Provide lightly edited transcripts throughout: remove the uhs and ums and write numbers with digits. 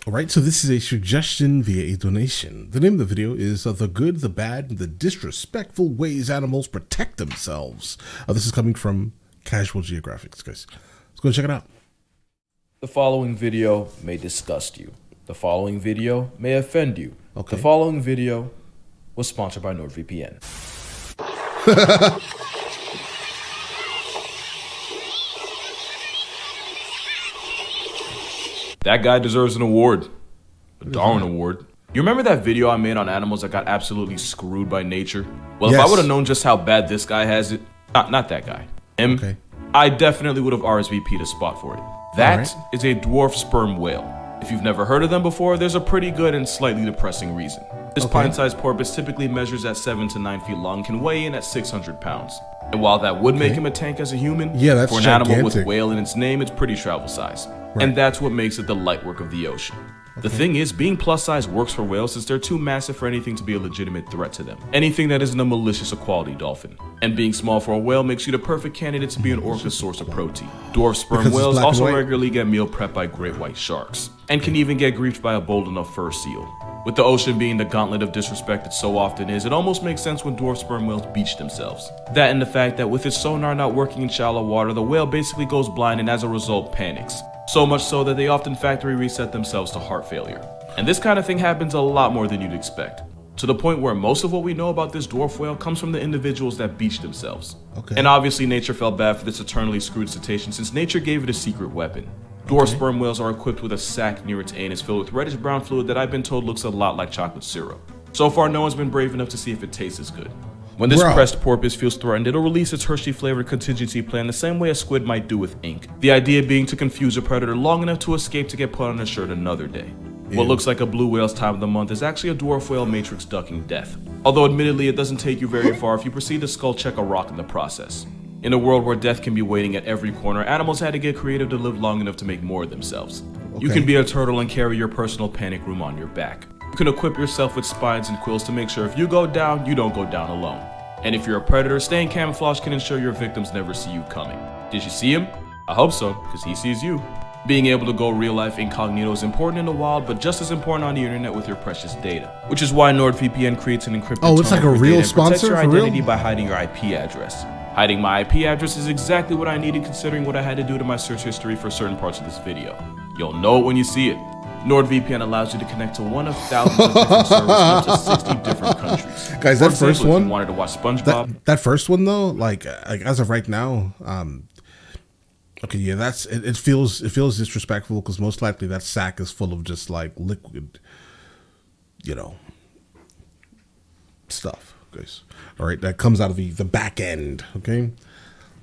Alright, so this is a suggestion via a donation. The name of the video is The Good, the Bad, and the Disrespectful Ways Animals Protect Themselves. This is coming from Casual Geographics, guys. Let's go check it out. The following video may disgust you. The following video may offend you. Okay. The following video was sponsored by NordVPN. That guy deserves an award. A Darwin Award. You remember that video I made on animals that got absolutely screwed by nature? Well, yes. If I would have known just how bad this guy has it, not that guy, him, Okay. I definitely would have RSVP'd a spot for it. That is a dwarf sperm whale. If you've never heard of them before, there's a pretty good and slightly depressing reason. This pint-sized porpoise typically measures at 7 to 9 feet long, can weigh in at 600 pounds. And while that would make him a tank as a human, that's for an gigantic. animal with whale in its name, it's pretty travel size. And that's what makes it the light work of the ocean. The thing is, being plus size works for whales since they're too massive for anything to be a legitimate threat to them. Anything that isn't a malicious equality dolphin. And being small for a whale makes you the perfect candidate to be an orca's source of protein. Dwarf sperm whales also regularly get meal prepped by great white sharks, and can even get griefed by a bold enough fur seal. With the ocean being the gauntlet of disrespect it so often is, it almost makes sense when dwarf sperm whales beach themselves. That and the fact that with its sonar not working in shallow water, the whale basically goes blind and as a result panics. So much so that they often factory reset themselves to heart failure. And this kind of thing happens a lot more than you'd expect. To the point where most of what we know about this dwarf whale comes from the individuals that beach themselves. And obviously nature felt bad for this eternally screwed cetacean since nature gave it a secret weapon. Dwarf sperm whales are equipped with a sac near its anus filled with reddish brown fluid that I've been told looks a lot like chocolate syrup. So far no one's been brave enough to see if it tastes as good. When this pressed porpoise feels threatened, it'll release its Hershey-flavored contingency plan the same way a squid might do with ink. The idea being to confuse a predator long enough to escape to get put on a shirt another day. What looks like a blue whale's time of the month is actually a dwarf whale matrix ducking death. Although admittedly it doesn't take you very far if you proceed to skull check a rock in the process. In a world where death can be waiting at every corner, animals had to get creative to live long enough to make more of themselves. You can be a turtle and carry your personal panic room on your back. You can equip yourself with spines and quills to make sure if you go down, you don't go down alone. And if you're a predator, staying camouflage can ensure your victims never see you coming. Did you see him? I hope so, because he sees you. Being able to go real life incognito is important in the wild, but just as important on the internet with your precious data. Which is why NordVPN creates an encrypted it's like a real sponsor your for real? identity by hiding your IP address. Hiding my IP address is exactly what I needed considering what I had to do to my search history for certain parts of this video. You'll know it when you see it. NordVPN allows you to connect to one of thousands of different servers into 60 different countries. Guys, that first one, if you wanted to watch SpongeBob. That first one though, like as of right now, okay, yeah, it feels disrespectful because most likely that sack is full of just like liquid, stuff, guys. All right, that comes out of the back end. Okay.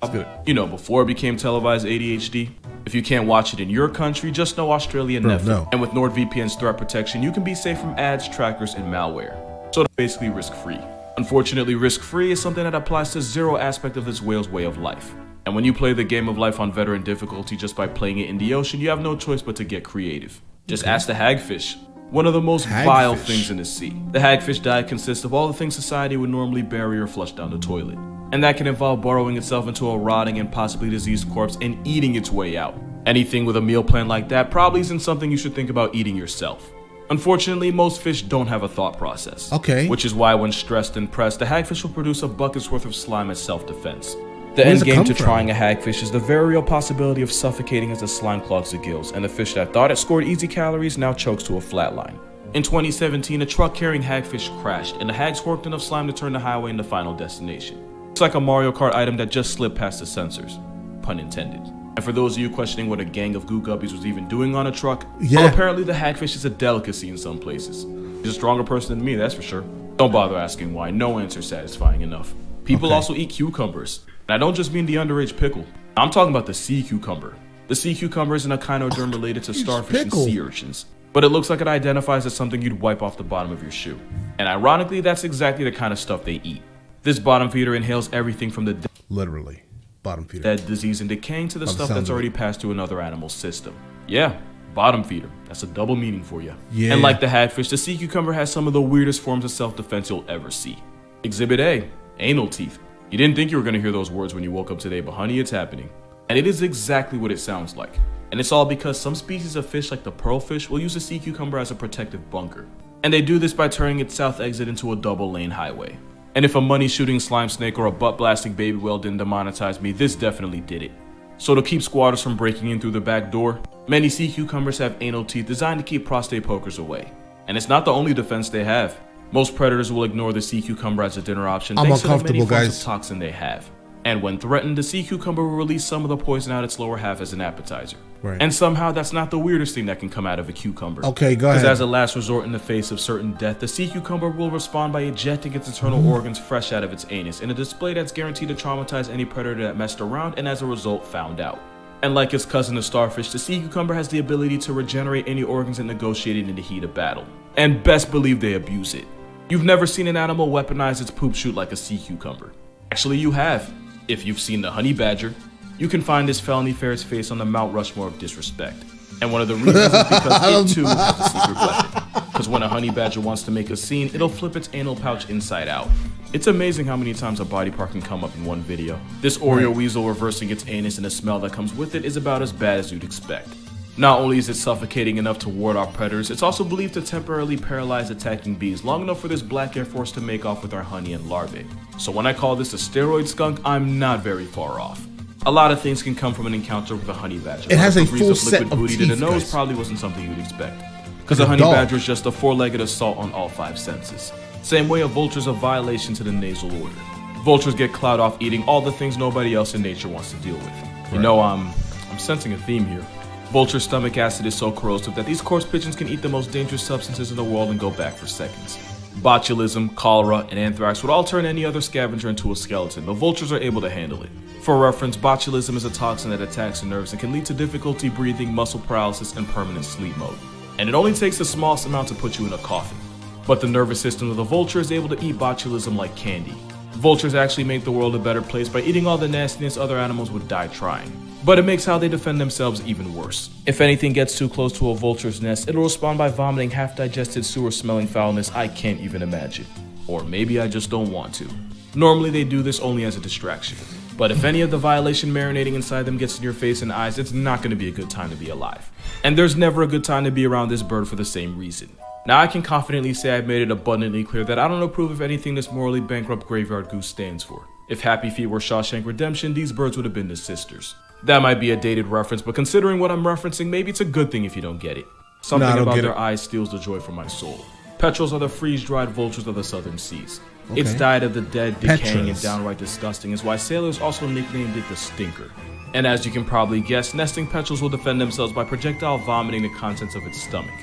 Before it became televised ADHD, if you can't watch it in your country, just know Australia never. And with NordVPN's threat protection, you can be safe from ads, trackers, and malware. So it's basically risk-free. Unfortunately, risk-free is something that applies to zero aspect of this whale's way of life. And when you play the game of life on veteran difficulty just by playing it in the ocean, you have no choice but to get creative. Just ask the hagfish. One of the most vile things in the sea. The hagfish diet consists of all the things society would normally bury or flush down the toilet. And that can involve burrowing itself into a rotting and possibly diseased corpse and eating its way out. Anything with a meal plan like that probably isn't something you should think about eating yourself. Unfortunately, most fish don't have a thought process. Which is why when stressed and pressed, the hagfish will produce a bucket's worth of slime as self-defense. The end game to trying a hagfish is the very real possibility of suffocating as the slime clogs the gills, and the fish that thought it scored easy calories now chokes to a flatline. In 2017, a truck carrying hagfish crashed, and the hags worked enough slime to turn the highway into final destination. It's like a Mario Kart item that just slipped past the sensors. Pun intended. And for those of you questioning what a gang of goo guppies was even doing on a truck, well, apparently the hagfish is a delicacy in some places. He's a stronger person than me, that's for sure. Don't bother asking why, no answer's satisfying enough. People also eat cucumbers. And I don't just mean the underage pickle. I'm talking about the sea cucumber. The sea cucumber is an echinoderm related to starfish and sea urchins. But it looks like it identifies as something you'd wipe off the bottom of your shoe. And ironically, that's exactly the kind of stuff they eat. This bottom feeder inhales everything from the literally bottom feeder dead, disease, and decaying to the stuff that's already passed through another animal's system. Yeah, bottom feeder. That's a double meaning for you. And like the hagfish, the sea cucumber has some of the weirdest forms of self-defense you'll ever see. Exhibit A, anal teeth. You didn't think you were going to hear those words when you woke up today, but honey, it's happening. And it is exactly what it sounds like. And it's all because some species of fish like the pearlfish will use a sea cucumber as a protective bunker. And they do this by turning its south exit into a double-lane highway. And if a money-shooting slime snake or a butt-blasting baby whale didn't demonetize me, this definitely did it. So to keep squatters from breaking in through the back door, many sea cucumbers have anal teeth designed to keep prostate pokers away. And it's not the only defense they have. Most predators will ignore the sea cucumber as a dinner option thanks to the many forms of toxin they have. And when threatened, the sea cucumber will release some of the poison out its lower half as an appetizer. Right. And somehow that's not the weirdest thing that can come out of a cucumber. Okay, go ahead. Because as a last resort in the face of certain death, the sea cucumber will respond by ejecting its internal organs fresh out of its anus in a display that's guaranteed to traumatize any predator that messed around and as a result found out. And like its cousin the starfish, the sea cucumber has the ability to regenerate any organs it negotiated in the heat of battle. And best believe they abuse it. You've never seen an animal weaponize its poop chute like a sea cucumber. Actually, you have. If you've seen the honey badger, you can find this felony ferret's face on the Mount Rushmore of disrespect. And one of the reasons is because it too has a secret weapon. Because when a honey badger wants to make a scene, it'll flip its anal pouch inside out. It's amazing how many times a body part can come up in one video. This Oreo weasel reversing its anus and the smell that comes with it is about as bad as you'd expect. Not only is it suffocating enough to ward off predators, it's also believed to temporarily paralyze attacking bees long enough for this black air force to make off with our honey and larvae. So when I call this a steroid skunk, I'm not very far off. A lot of things can come from an encounter with a honey badger. It has a full set of booty teeth, to the nose guys. Probably wasn't something you'd expect. Because a honey badger is just a four-legged assault on all five senses. Same way a vulture's a violation to the nasal order. Vultures get clout off eating all the things nobody else in nature wants to deal with. You know, I'm sensing a theme here. Vulture stomach acid is so corrosive that these corpse pigeons can eat the most dangerous substances in the world and go back for seconds. Botulism, cholera, and anthrax would all turn any other scavenger into a skeleton, but vultures are able to handle it. For reference, botulism is a toxin that attacks the nerves and can lead to difficulty breathing, muscle paralysis, and permanent sleep mode. And it only takes the smallest amount to put you in a coffin. But the nervous system of the vulture is able to eat botulism like candy. Vultures actually make the world a better place by eating all the nastiness other animals would die trying. But it makes how they defend themselves even worse. If anything gets too close to a vulture's nest, it'll respond by vomiting half-digested sewer-smelling foulness I can't even imagine. Or maybe I just don't want to. Normally they do this only as a distraction. But if any of the violation marinating inside them gets in your face and eyes, it's not going to be a good time to be alive. And there's never a good time to be around this bird for the same reason. Now I can confidently say I've made it abundantly clear that I don't approve of anything this morally bankrupt graveyard goose stands for. If Happy Feet were Shawshank Redemption, these birds would have been the sisters. That might be a dated reference, but considering what I'm referencing, maybe it's a good thing if you don't get it. Something about their eyes steals the joy from my soul. Petrels are the freeze-dried vultures of the southern seas. Okay. Its diet of the dead, decaying, and downright disgusting is why sailors also nicknamed it the Stinker. And as you can probably guess, nesting petrels will defend themselves by projectile vomiting the contents of its stomach.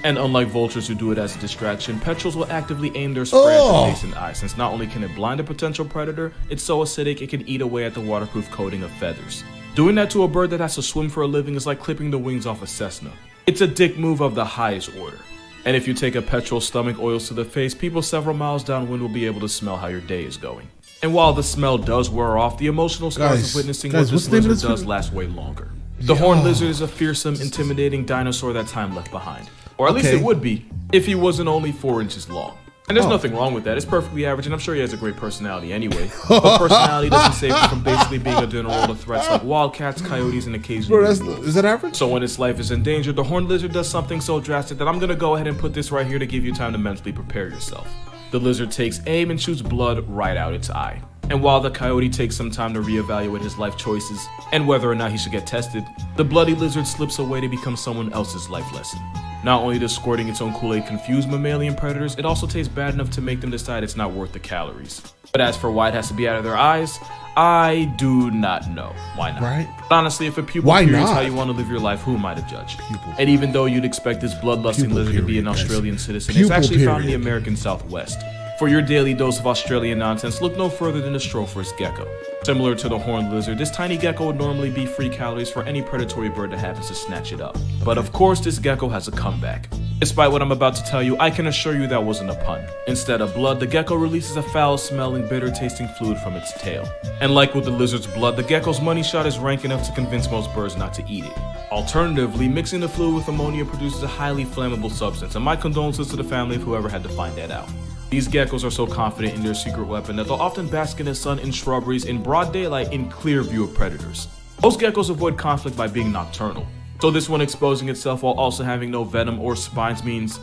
And unlike vultures who do it as a distraction, petrels will actively aim their spray at the face and eye, since not only can it blind a potential predator, it's so acidic it can eat away at the waterproof coating of feathers. Doing that to a bird that has to swim for a living is like clipping the wings off a Cessna. It's a dick move of the highest order. And if you take a petrel's stomach oils to the face, people several miles downwind will be able to smell how your day is going. And while the smell does wear off, the emotional scars of witnessing what this lizard does last way longer. The horned lizard is a fearsome, intimidating dinosaur that time left behind. Or at least it would be, if he wasn't only 4 inches long. And there's nothing wrong with that, it's perfectly average, and I'm sure he has a great personality anyway. But personality doesn't save him from basically being a dinner roll of threats like wildcats, coyotes, and occasionally is that average? So when its life is in danger, the horned lizard does something so drastic that I'm gonna go ahead and put this right here to give you time to mentally prepare yourself. The lizard takes aim and shoots blood right out its eye. And while the coyote takes some time to reevaluate his life choices and whether or not he should get tested, the bloody lizard slips away to become someone else's life lesson. Not only does squirting its own Kool-Aid confuse mammalian predators, it also tastes bad enough to make them decide it's not worth the calories. But as for why it has to be out of their eyes, I do not know. Why not? Right? But honestly, if a pupil period is how you want to live your life, who am I to judge? And even though you'd expect this bloodlusting lizard to be an Australian citizen, it's actually found in the American Southwest. For your daily dose of Australian nonsense, look no further than the stropherous gecko. Similar to the horned lizard, this tiny gecko would normally be free calories for any predatory bird that happens to snatch it up. But of course, this gecko has a comeback. Despite what I'm about to tell you, I can assure you that wasn't a pun. Instead of blood, the gecko releases a foul-smelling, bitter-tasting fluid from its tail. And like with the lizard's blood, the gecko's money shot is rank enough to convince most birds not to eat it. Alternatively, mixing the fluid with ammonia produces a highly flammable substance, and my condolences to the family of whoever had to find that out. These geckos are so confident in their secret weapon that they'll often bask in the sun in shrubberies in broad daylight in clear view of predators. Most geckos avoid conflict by being nocturnal. So this one exposing itself while also having no venom or spines means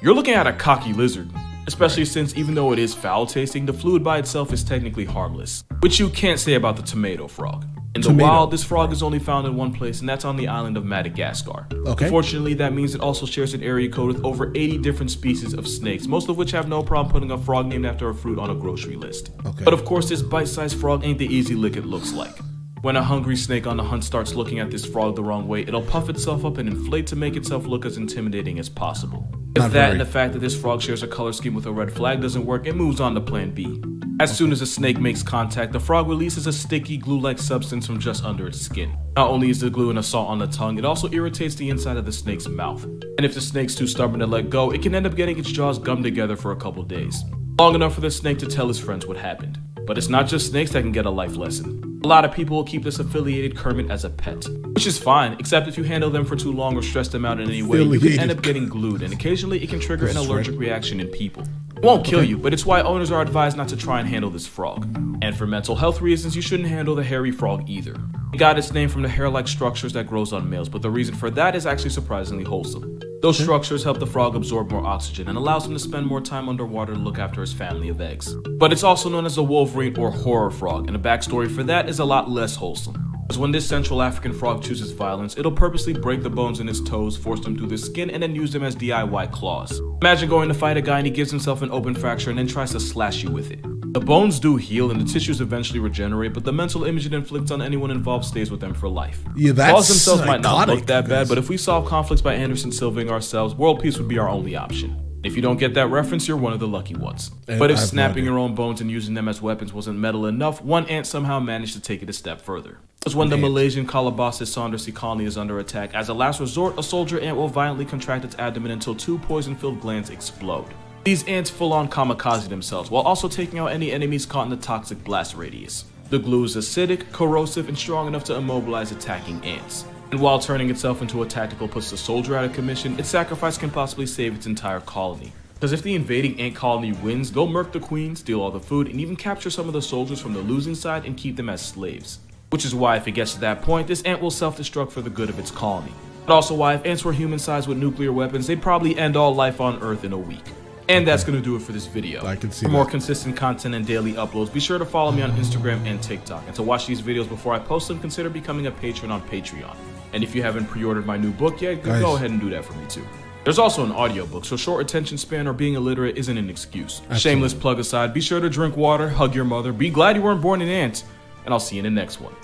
you're looking at a cocky lizard. Especially since even though it is foul tasting, the fluid by itself is technically harmless. Which you can't say about the tomato frog. In the wild, this frog is only found in one place, and that's on the island of Madagascar. Okay. Unfortunately, that means it also shares an area code with over 80 different species of snakes, most of which have no problem putting a frog named after a fruit on a grocery list. Okay. But of course, this bite-sized frog ain't the easy lick it looks like. When a hungry snake on the hunt starts looking at this frog the wrong way, it'll puff itself up and inflate to make itself look as intimidating as possible. If that and the fact that this frog shares a color scheme with a red flag doesn't work, it moves on to plan B. As soon as a snake makes contact, the frog releases a sticky, glue-like substance from just under its skin. Not only is the glue an assault on the tongue, it also irritates the inside of the snake's mouth. And if the snake's too stubborn to let go, it can end up getting its jaws gummed together for a couple days. Long enough for the snake to tell his friends what happened. But it's not just snakes that can get a life lesson. A lot of people will keep this affiliated Kermit as a pet, which is fine, except if you handle them for too long or stress them out in any way, you can end up getting glued, and occasionally it can trigger an allergic reaction in people. It won't kill you, but it's why owners are advised not to try and handle this frog. And for mental health reasons, you shouldn't handle the hairy frog either. It got its name from the hair-like structures that grows on males, but the reason for that is actually surprisingly wholesome. Those structures help the frog absorb more oxygen and allows him to spend more time underwater to look after his family of eggs. But it's also known as a wolverine or horror frog, and the backstory for that is a lot less wholesome. Because when this Central African frog chooses violence, it'll purposely break the bones in its toes, force them through the skin, and then use them as DIY claws. Imagine going to fight a guy and he gives himself an open fracture and then tries to slash you with it. The bones do heal and the tissues eventually regenerate, but the mental image it inflicts on anyone involved stays with them for life. Yeah, that's claws themselves might not look that guys. bad, but if we solve conflicts by Anderson Silvaing ourselves, world peace would be our only option. If you don't get that reference, you're one of the lucky ones. But if snapping your own bones and using them as weapons wasn't metal enough, one ant somehow managed to take it a step further. Because when the Malaysian Calabasas Saundersy colony is under attack, as a last resort, a soldier ant will violently contract its abdomen until 2 poison-filled glands explode. These ants full-on kamikaze themselves, while also taking out any enemies caught in the toxic blast radius. The glue is acidic, corrosive, and strong enough to immobilize attacking ants. And while turning itself into a tactical puts the soldier out of commission, its sacrifice can possibly save its entire colony. Because if the invading ant colony wins, they'll murk the queen, steal all the food, and even capture some of the soldiers from the losing side and keep them as slaves. Which is why if it gets to that point, this ant will self-destruct for the good of its colony. But also why if ants were human-sized with nuclear weapons, they'd probably end all life on Earth in a week. And that's going to do it for this video. I can see For more consistent content and daily uploads, be sure to follow me on Instagram and TikTok. And to watch these videos before I post them, consider becoming a patron on Patreon. And if you haven't pre-ordered my new book yet, go ahead and do that for me too. There's also an audiobook, so short attention span or being illiterate isn't an excuse. Absolutely. Shameless plug aside, be sure to drink water, hug your mother, be glad you weren't born an ant, and I'll see you in the next one.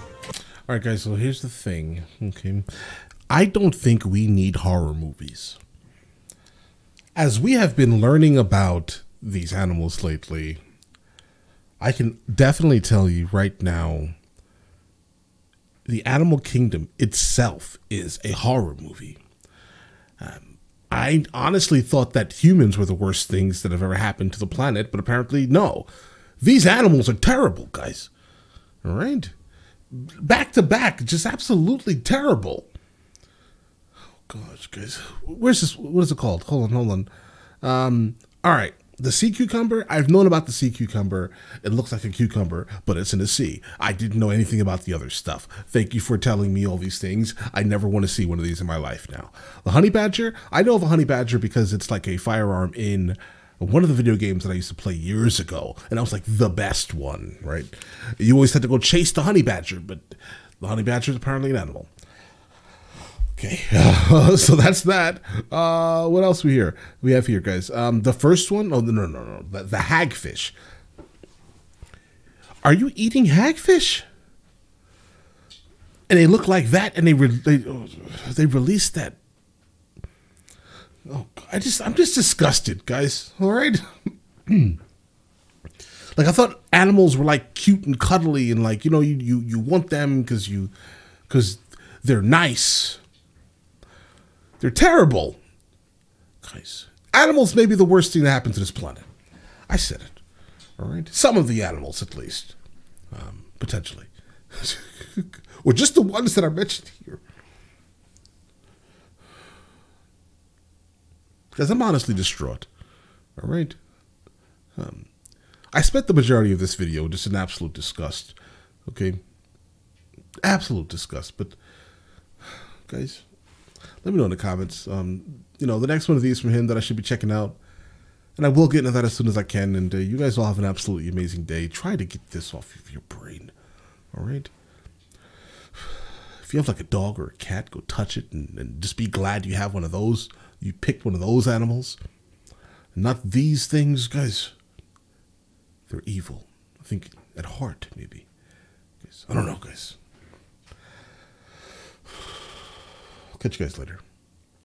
Alright guys, so here's the thing, okay? I don't think we need horror movies. As we have been learning about these animals lately, I can definitely tell you right now, the animal kingdom itself is a horror movie. I honestly thought that humans were the worst things that have ever happened to the planet, but apparently no. These animals are terrible, guys. All right? Back to back, just absolutely terrible. Oh, gosh, guys. Where's this? What is it called? Hold on. All right. The sea cucumber, I've known about the sea cucumber. It looks like a cucumber, but it's in the sea. I didn't know anything about the other stuff. Thank you for telling me all these things. I never want to see one of these in my life now. The honey badger, I know of a honey badger because it's like a firearm in one of the video games that I used to play years ago, and that was like the best one, right? You always had to go chase the honey badger, but the honey badger is apparently an animal. Okay, so that's that. What else we have here, guys? The first one, no, the hagfish. Are you eating hagfish? And they look like that, and they released that. Oh, I'm just disgusted, guys. All right. Like I thought animals were like cute and cuddly, and like you want them because they're nice. They're terrible. Guys, animals may be the worst thing that happened to this planet. I said it. All right? Some of the animals, at least. Potentially. Or just the ones that are mentioned here. Because I'm honestly distraught. All right? I spent the majority of this video just in absolute disgust. Okay? Absolute disgust. But, guys, Let me know in the comments. You know, the next one of these from him that I should be checking out. And I will get into that as soon as I can. And you guys all have an absolutely amazing day. Try to get this off of your brain. All right? If you have like a dog or a cat, go touch it and just be glad you have one of those. You picked one of those animals. Not these things, guys. They're evil. I think at heart, maybe. Guys, I don't know, guys. I'll catch you guys later.